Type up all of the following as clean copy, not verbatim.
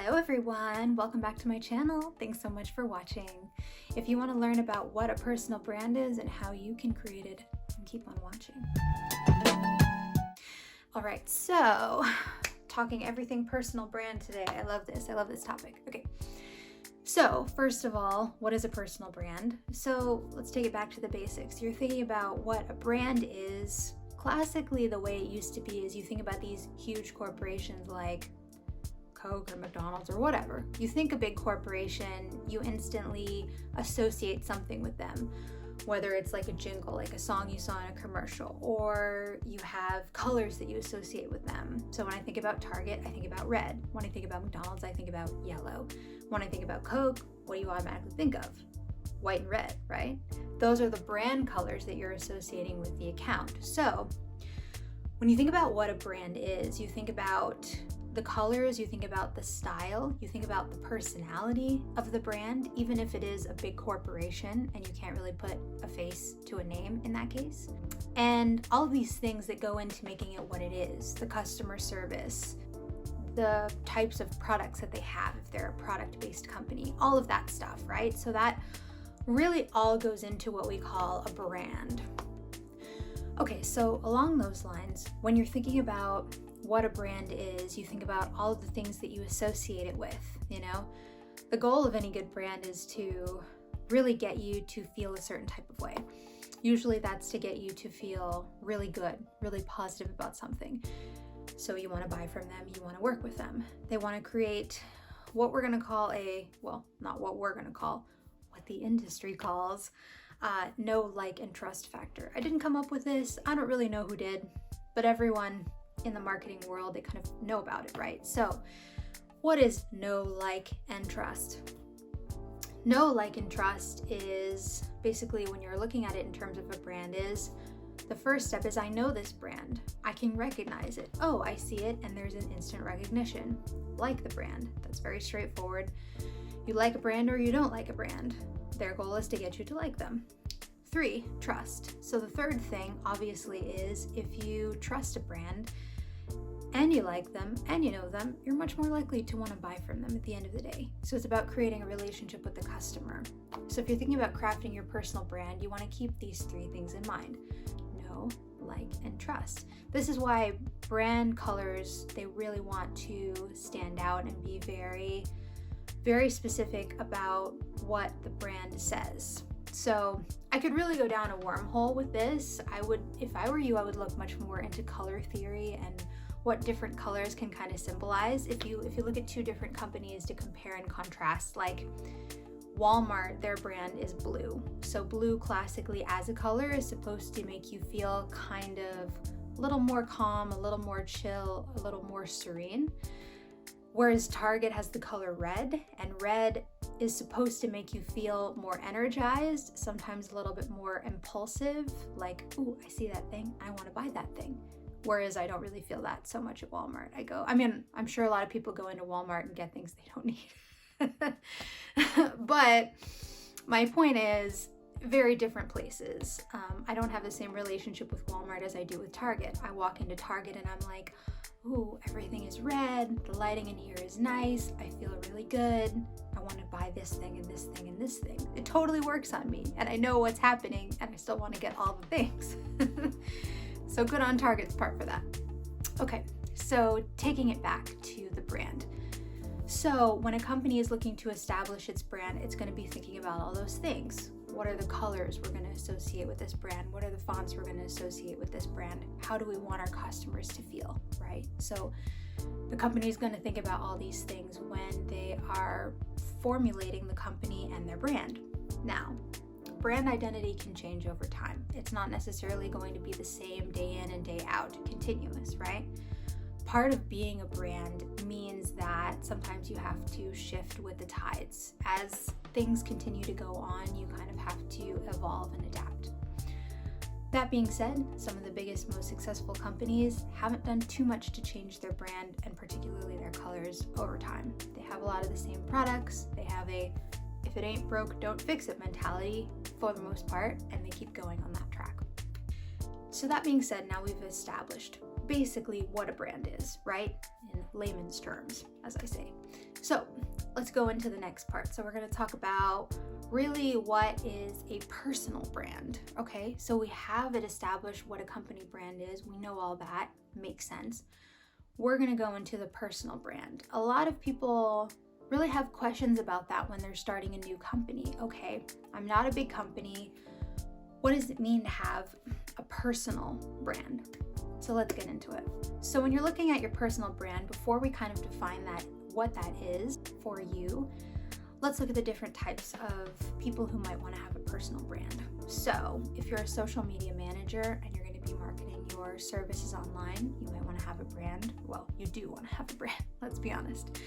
Hello everyone, welcome back to my channel. Thanks so much for watching. If you want to learn about what a personal brand is and how you can create it, keep on watching. All right, so talking everything personal brand today. I love this topic. Okay, so first of all, what is a personal brand? So let's take it back to the basics. You're thinking about what a brand is. Classically, the way it used to be is you think about these huge corporations like Coke or McDonald's or whatever. You think a big corporation, you instantly associate something with them, whether it's like a jingle, like a song you saw in a commercial, or you have colors that you associate with them. So when I think about Target, I think about red. When I think about McDonald's, I think about yellow. When I think about Coke, what do you automatically think of? White and red, right? Those are the brand colors that you're associating with the account. So when you think about what a brand is, you think about the colors, you think about the style, you think about the personality of the brand, even if it is a big corporation and you can't really put a face to a name in that case. And all of these things that go into making it what it is, the customer service, the types of products that they have, if they're a product-based company, all of that stuff, right? So that really all goes into what we call a brand. Okay, so along those lines, when you're thinking about what a brand is, you think about all of the things that you associate it with, you know? The goal of any good brand is to really get you to feel a certain type of way. Usually that's to get you to feel really good, really positive about something. So you want to buy from them, you want to work with them. They want to create what we're going to call not what we're going to call, what the industry calls, know, like, and trust factor. I didn't come up with this. I don't really know who did, but everyone in the marketing world, they kind of know about it, right? So what is know, like, and trust? Know, like, and trust is basically, when you're looking at it in terms of a brand, is the first step is I know this brand. I can recognize it. Oh, I see it, and there's an instant recognition. Like the brand. That's very straightforward. You like a brand or you don't like a brand. Their goal is to get you to like them. 3, trust. So the third thing, obviously, is if you trust a brand and you like them and you know them, you're much more likely to want to buy from them at the end of the day. So it's about creating a relationship with the customer. So if you're thinking about crafting your personal brand, you want to keep these 3 things in mind. Know, like, and trust. This is why brand colors, they really want to stand out and be very, very specific about what the brand says. So I could really go down a wormhole with this. If I were you, I would look much more into color theory and what different colors can kind of symbolize. If you look at 2 different companies to compare and contrast, like Walmart, their brand is blue. So blue classically as a color is supposed to make you feel kind of a little more calm, a little more chill, a little more serene. Whereas Target has the color red, and red is supposed to make you feel more energized, sometimes a little bit more impulsive, like, ooh, I see that thing, I want to buy that thing. Whereas I don't really feel that so much at Walmart. I'm sure a lot of people go into Walmart and get things they don't need. But my point is, very different places. I don't have the same relationship with Walmart as I do with Target. I walk into Target and I'm like, ooh, everything is red, the lighting in here is nice, I feel really good, I want to buy this thing and this thing and this thing. It totally works on me, and I know what's happening, and I still want to get all the things. So good on Target's part for that. Okay, so taking it back to the brand. So when a company is looking to establish its brand, it's going to be thinking about all those things. What are the colors we're going to associate with this brand? What are the fonts we're going to associate with this brand? How do we want our customers to feel, right? So the company is going to think about all these things when they are formulating the company and their brand. Now, brand identity can change over time. It's not necessarily going to be the same day in and day out, continuous, right? Part of being a brand means that sometimes you have to shift with the tides. As things continue to go on, you kind of have to evolve and adapt. That being said, some of the biggest, most successful companies haven't done too much to change their brand, and particularly their colors, over time. They have a lot of the same products. They have a if it ain't broke, don't fix it mentality for the most part, and they keep going on that track. So that being said, now we've established basically what a brand is, right? In layman's terms, as I say. So let's go into the next part. So we're going to talk about really what is a personal brand. Okay, so we have it established what a company brand is. We know all that makes sense. We're going to go into the personal brand. A lot of people really have questions about that when they're starting a new company. Okay, I'm not a big company. What does it mean to have a personal brand? So let's get into it. So when you're looking at your personal brand, before we kind of define that, what that is for you, let's look at the different types of people who might want to have a personal brand. So if you're a social media manager and you're going to be marketing your services online, you might want to have a brand. Well, you do want to have a brand, let's be honest.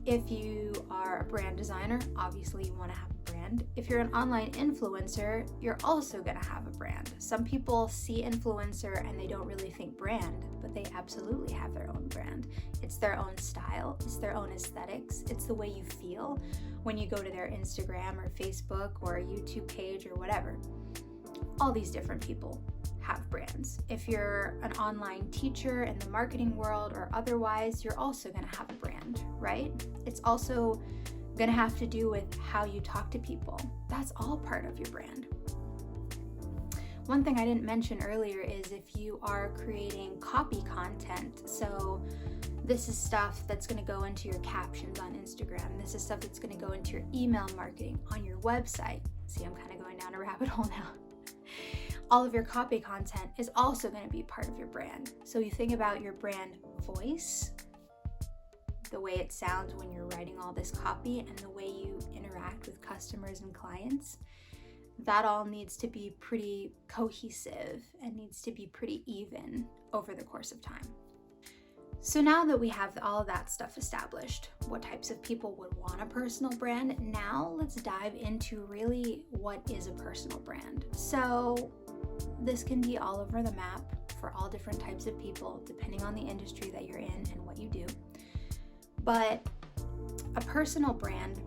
If you are a brand designer, obviously you want to have a brand. If you're an online influencer, you're also going to have a brand. Some people see influencer and they don't really think brand, but they absolutely have their own brand. It's their own style, it's their own aesthetics, it's the way you feel when you go to their Instagram or Facebook or a YouTube page or whatever. All these different people have brands. If you're an online teacher in the marketing world or otherwise, you're also going to have a brand, right? It's also going to have to do with how you talk to people. That's all part of your brand. One thing I didn't mention earlier is if you are creating copy content, so this is stuff that's going to go into your captions on Instagram. This is stuff that's going to go into your email marketing on your website. See, I'm kind of going down a rabbit hole now. All of your copy content is also going to be part of your brand. So you think about your brand voice, the way it sounds when you're writing all this copy, and the way you interact with customers and clients. That all needs to be pretty cohesive and needs to be pretty even over the course of time. So now that we have all of that stuff established, what types of people would want a personal brand, now let's dive into really what is a personal brand. So this can be all over the map for all different types of people, depending on the industry that you're in and what you do. But a personal brand,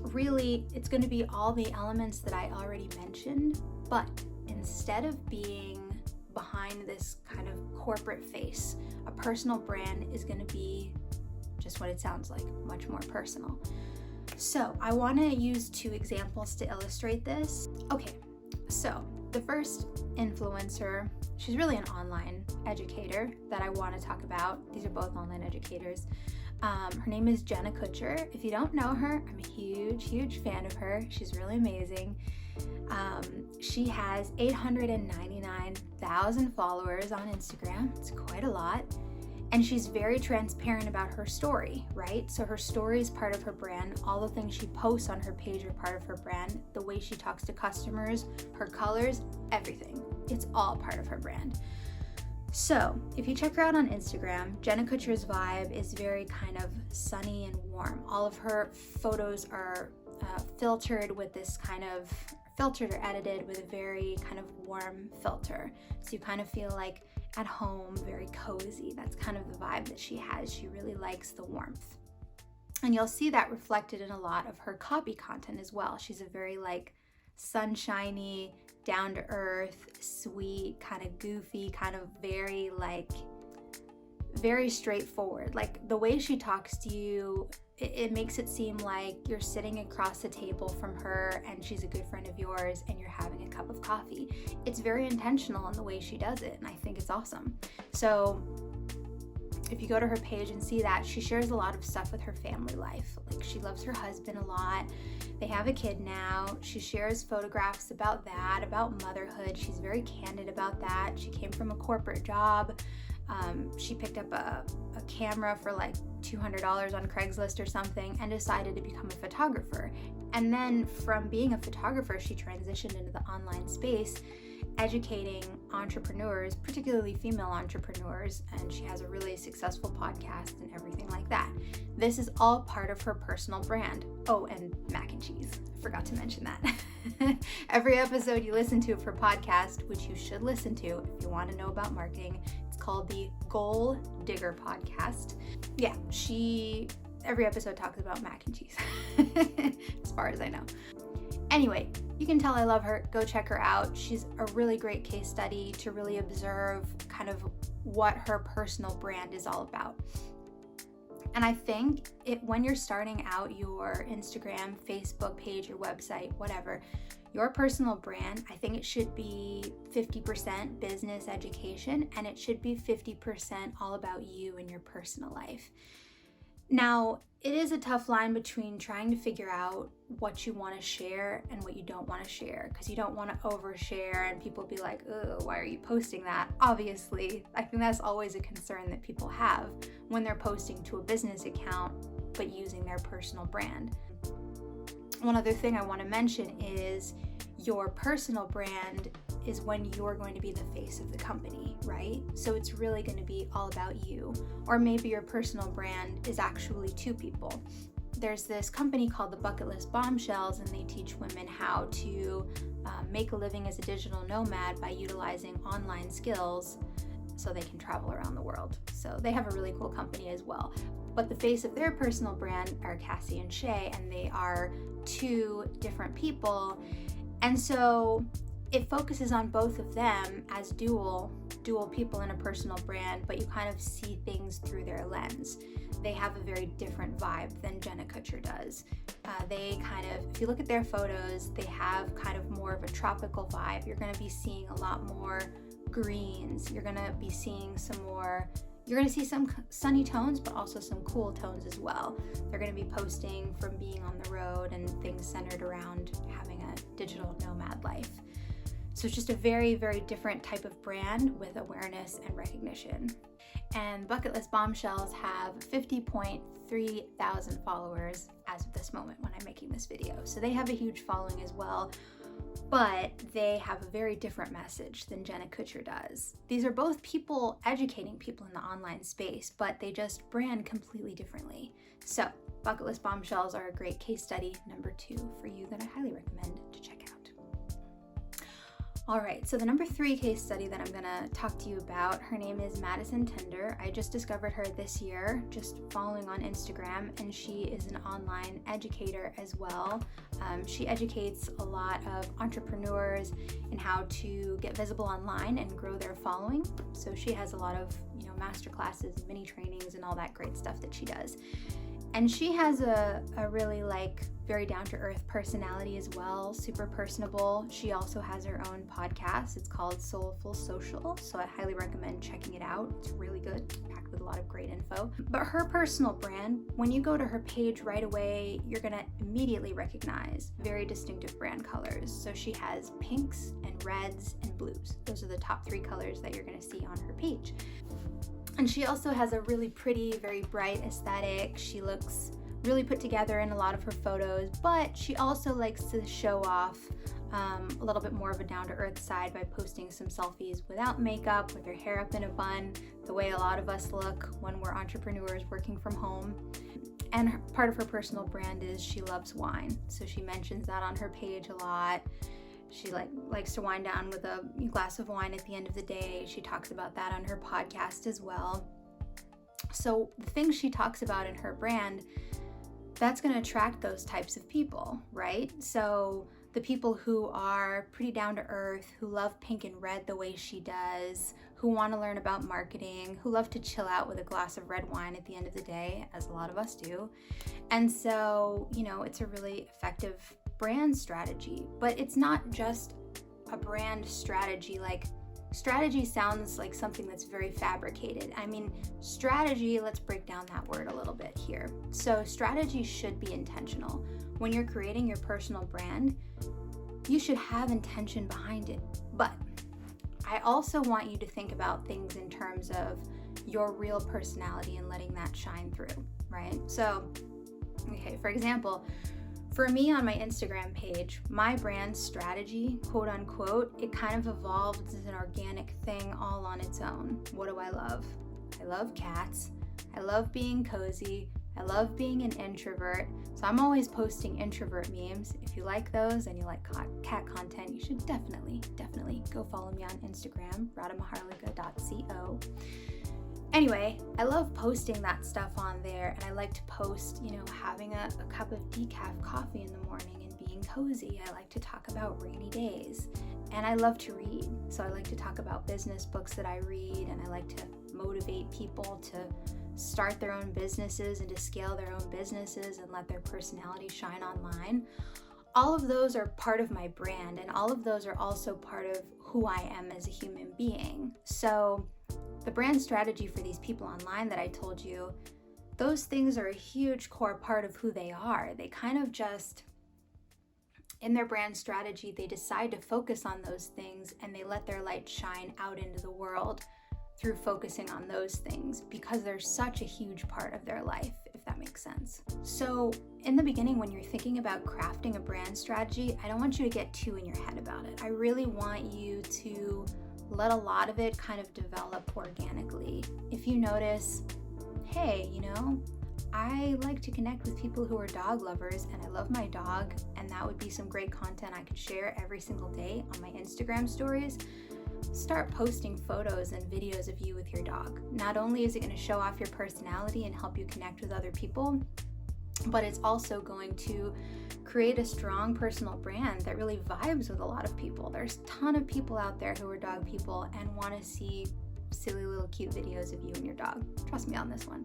really, it's going to be all the elements that I already mentioned, but instead of being behind this kind of corporate face, a personal brand is going to be just what it sounds like, much more personal. So I want to use 2 examples to illustrate this. Okay, so the first influencer, she's really an online educator that I want to talk about. These are both online educators. Her name is Jenna Kutcher. If you don't know her, I'm a huge fan of her. She's really amazing. She has 899,000 followers on Instagram. It's quite a lot. And she's very transparent about her story, right? So her story is part of her brand. All the things she posts on her page are part of her brand. The way she talks to customers, her colors, everything. It's all part of her brand. So if you check her out on Instagram, Jenna Kutcher's vibe is very kind of sunny and warm. All of her photos are filtered with this kind of, filtered or edited with a very kind of warm filter. So you kind of feel like at home, very cozy. That's kind of the vibe that she has. She really likes the warmth. And you'll see that reflected in a lot of her copy content as well. She's a very like sunshiny, down to earth, sweet, kind of goofy, kind of very straightforward. Like the way she talks to you, it makes it seem like you're sitting across the table from her and she's a good friend of yours and you're having a cup of coffee. It's very intentional in the way she does it, and I think it's awesome. So if you go to her page and see that, she shares a lot of stuff with her family life. Like she loves her husband a lot. They have a kid now. She shares photographs about that, about motherhood. She's very candid about that. She came from a corporate job. She picked up a camera for like $200 on Craigslist or something and decided to become a photographer. And then from being a photographer, she transitioned into the online space, educating entrepreneurs, particularly female entrepreneurs, and she has a really successful podcast and everything like that. This is all part of her personal brand. Oh, and mac and cheese. I forgot to mention that. Every episode you listen to of her podcast, which you should listen to if you want to know about marketing, it's called the Goal Digger Podcast. Yeah, every episode talks about mac and cheese, as far as I know. Anyway, you can tell I love her. Go check her out. She's a really great case study to really observe kind of what her personal brand is all about. And I think when you're starting out your Instagram, Facebook page, your website, whatever, your personal brand, I think it should be 50% business education, and it should be 50% all about you and your personal life. Now, it is a tough line between trying to figure out what you want to share and what you don't want to share, because you don't want to overshare and people be like, oh, why are you posting that? Obviously, I think that's always a concern that people have when they're posting to a business account but using their personal brand. One other thing I want to mention is your personal brand is when you're going to be the face of the company, right? So it's really going to be all about you. Or maybe your personal brand is actually two people. There's this company called the Bucket List Bombshells, and they teach women how to make a living as a digital nomad by utilizing online skills so they can travel around the world. So they have a really cool company as well. But the face of their personal brand are Cassie and Shay, and they are two different people. And so it focuses on both of them as dual people in a personal brand, but you kind of see things through their lens. They have a very different vibe than Jenna Kutcher does. They kind of, if you look at their photos, they have kind of more of a tropical vibe. You're going to be seeing a lot more greens. You're going to be seeing you're going to see some sunny tones, but also some cool tones as well. They're going to be posting from being on the road and things centered around having a digital nomad life. So it's just a very, very different type of brand with awareness and recognition. And Bucket List Bombshells have 50.3 thousand followers as of this moment when I'm making this video. So they have a huge following as well, but they have a very different message than Jenna Kutcher does. These are both people educating people in the online space, but they just brand completely differently. So Bucket List Bombshells are a great case study, number 2 for you, that I highly recommend to check out. All right, so the number 3 case study that I'm gonna talk to you about, her name is Madison Tender. I just discovered her this year, just following on Instagram, and she is an online educator as well. She educates a lot of entrepreneurs in how to get visible online and grow their following. So she has a lot of, master classes, mini trainings, and all that great stuff that she does. And she has a really very down-to-earth personality as well, super personable. She also has her own podcast. It's called Soulful Social, so I highly recommend checking it out. It's really good, packed with a lot of great info. But her personal brand, when you go to her page right away, you're gonna immediately recognize very distinctive brand colors. So she has pinks and reds and blues. Those are the top 3 colors that you're gonna see on her page. And she also has a really pretty, very bright aesthetic. She looks really put together in a lot of her photos, but she also likes to show off a little bit more of a down-to-earth side by posting some selfies without makeup, with her hair up in a bun, the way a lot of us look when we're entrepreneurs working from home. And part of her personal brand is she loves wine, so she mentions that on her page a lot. She likes to wind down with a glass of wine at the end of the day. She talks about that on her podcast as well. So the things she talks about in her brand, that's going to attract those types of people, right? So the people who are pretty down to earth, who love pink and red the way she does, who want to learn about marketing, who love to chill out with a glass of red wine at the end of the day, as a lot of us do. And so, it's a really effective brand strategy, but it's not just a brand strategy. Strategy sounds like something that's very fabricated. Strategy, let's break down that word a little bit here. So strategy should be intentional. When you're creating your personal brand, you should have intention behind it. But I also want you to think about things in terms of your real personality and letting that shine through, right? So, for example, for me on my Instagram page, my brand strategy, quote unquote, it kind of evolved as an organic thing all on its own. What do I love? I love cats. I love being cozy. I love being an introvert. So I'm always posting introvert memes. If you like those and you like cat content, you should definitely go follow me on Instagram, radhamaharlika.co. Anyway, I love posting that stuff on there, and I like to post, having a cup of decaf coffee in the morning and being cozy. I like to talk about rainy days, and I love to read. So I like to talk about business books that I read, and I like to motivate people to start their own businesses and to scale their own businesses and let their personality shine online. All of those are part of my brand, and all of those are also part of who I am as a human being. So the brand strategy for these people online that I told you, those things are a huge core part of who they are. They kind of just, in their brand strategy, they decide to focus on those things and they let their light shine out into the world through focusing on those things because they're such a huge part of their life, if that makes sense. So in the beginning, when you're thinking about crafting a brand strategy, I don't want you to get too in your head about it. I really want you to let a lot of it kind of develop organically. If you notice, hey, I like to connect with people who are dog lovers and I love my dog, and that would be some great content I could share every single day on my Instagram stories. Start posting photos and videos of you with your dog. Not only is it going to show off your personality and help you connect with other people, but it's also going to create a strong personal brand that really vibes with a lot of people. There's a ton of people out there who are dog people and want to see silly little cute videos of you and your dog. Trust me on this one.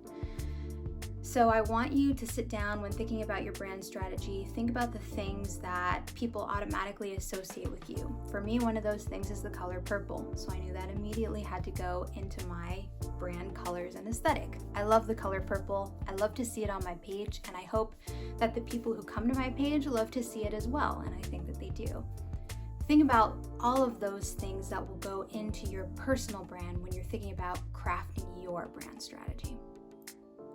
So I want you to sit down when thinking about your brand strategy, think about the things that people automatically associate with you. For me, one of those things is the color purple. So I knew that immediately had to go into my brand colors and aesthetic. I love the color purple. I love to see it on my page, and I hope that the people who come to my page love to see it as well, and I think that they do. Think about all of those things that will go into your personal brand when you're thinking about crafting your brand strategy.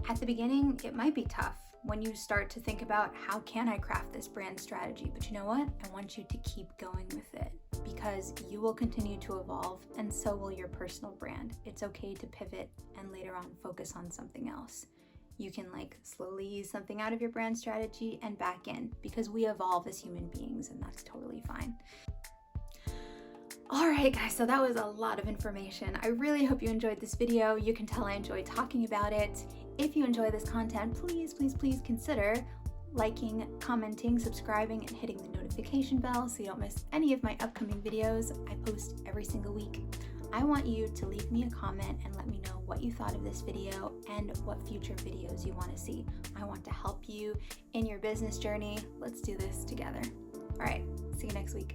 At the beginning, it might be tough when you start to think about how can I craft this brand strategy, but you know what? I want you to keep going with it because you will continue to evolve and so will your personal brand. It's okay to pivot and later on focus on something else. You can slowly ease something out of your brand strategy and back in because we evolve as human beings and that's totally fine. All right, guys, so that was a lot of information. I really hope you enjoyed this video. You can tell I enjoy talking about it. If you enjoy this content, please consider liking, commenting, subscribing, and hitting the notification bell so you don't miss any of my upcoming videos. I post every single week. I want you to leave me a comment and let me know what you thought of this video and what future videos you want to see. I want to help you in your business journey. Let's do this together. All right, see you next week.